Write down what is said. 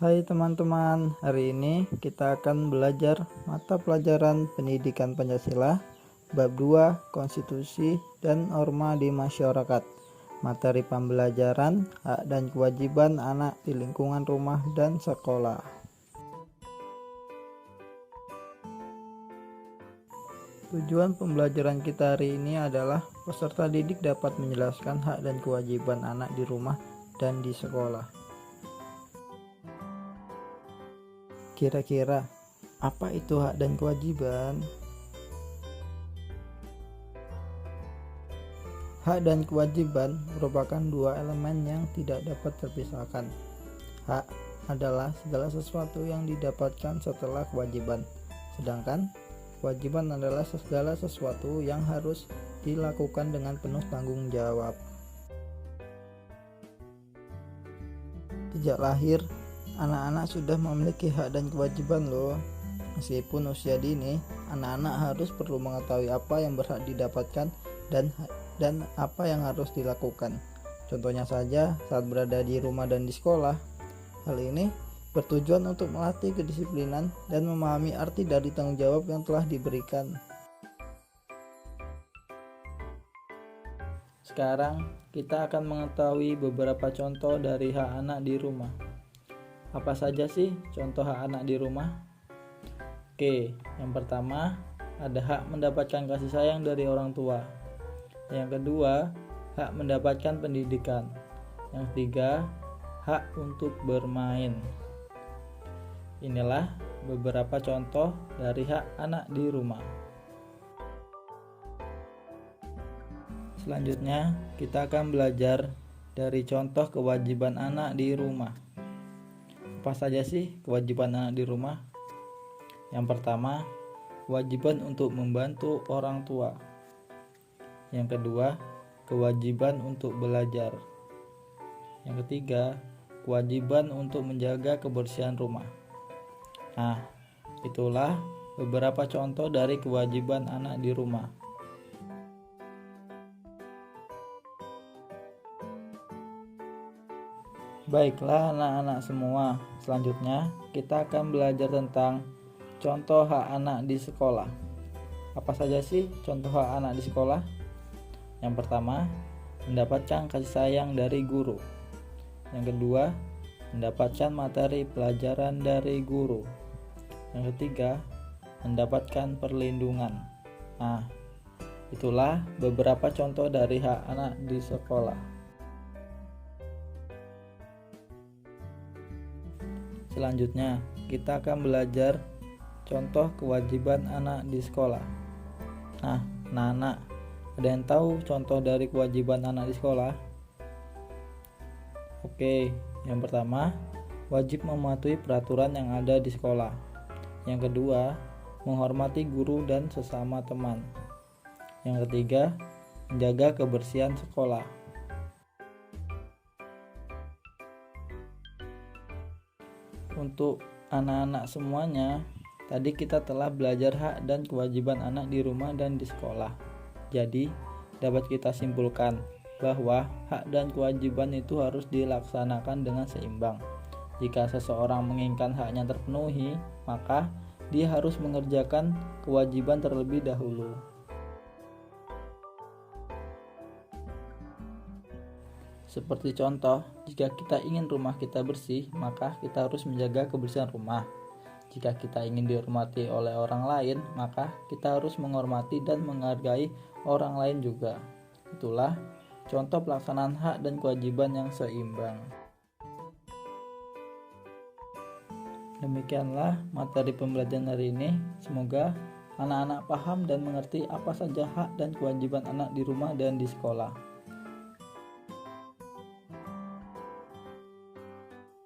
Hai teman-teman, hari ini kita akan belajar mata pelajaran Pendidikan Pancasila, Bab 2, Konstitusi dan Norma di Masyarakat. Materi pembelajaran, hak dan kewajiban anak di lingkungan rumah dan sekolah. Tujuan pembelajaran kita hari ini adalah peserta didik dapat menjelaskan hak dan kewajiban anak di rumah dan di sekolah. Kira-kira apa itu hak dan kewajiban? Hak dan kewajiban merupakan dua elemen yang tidak dapat terpisahkan. Hak adalah segala sesuatu yang didapatkan setelah kewajiban, sedangkan kewajiban adalah segala sesuatu yang harus dilakukan dengan penuh tanggung jawab. Sejak lahir, anak-anak sudah memiliki hak dan kewajiban loh. Meskipun usia dini, anak-anak harus perlu mengetahui apa yang berhak didapatkan dan apa yang harus dilakukan. Contohnya saja saat berada di rumah dan di sekolah. Hal ini bertujuan untuk melatih kedisiplinan dan memahami arti dari tanggung jawab yang telah diberikan. Sekarang kita akan mengetahui beberapa contoh dari hak anak di rumah. Apa saja sih contoh hak anak di rumah? Oke, yang pertama ada hak mendapatkan kasih sayang dari orang tua. Yang kedua, hak mendapatkan pendidikan. Yang ketiga, hak untuk bermain. Inilah beberapa contoh dari hak anak di rumah. Selanjutnya, kita akan belajar dari contoh kewajiban anak di rumah. Apa saja sih kewajiban anak di rumah? Yang pertama, kewajiban untuk membantu orang tua. Yang kedua, kewajiban untuk belajar. Yang ketiga, kewajiban untuk menjaga kebersihan rumah. Nah, itulah beberapa contoh dari kewajiban anak di rumah. Baiklah anak-anak semua, selanjutnya kita akan belajar tentang contoh hak anak di sekolah. Apa saja sih contoh hak anak di sekolah? Yang pertama, mendapatkan kasih sayang dari guru. Yang kedua, mendapatkan materi pelajaran dari guru. Yang ketiga, mendapatkan perlindungan. Nah, itulah beberapa contoh dari hak anak di sekolah. Selanjutnya, kita akan belajar contoh kewajiban anak di sekolah. Nah, anak-anak, ada yang tahu contoh dari kewajiban anak di sekolah? Oke, yang pertama, wajib mematuhi peraturan yang ada di sekolah. Yang kedua, menghormati guru dan sesama teman. Yang ketiga, menjaga kebersihan sekolah. Untuk anak-anak semuanya, tadi kita telah belajar hak dan kewajiban anak di rumah dan di sekolah. Jadi, dapat kita simpulkan bahwa hak dan kewajiban itu harus dilaksanakan dengan seimbang. Jika seseorang menginginkan haknya terpenuhi, maka dia harus mengerjakan kewajiban terlebih dahulu. Seperti contoh, jika kita ingin rumah kita bersih, maka kita harus menjaga kebersihan rumah. Jika kita ingin dihormati oleh orang lain, maka kita harus menghormati dan menghargai orang lain juga. Itulah contoh pelaksanaan hak dan kewajiban yang seimbang. Demikianlah materi pembelajaran hari ini. Semoga anak-anak paham dan mengerti apa saja hak dan kewajiban anak di rumah dan di sekolah.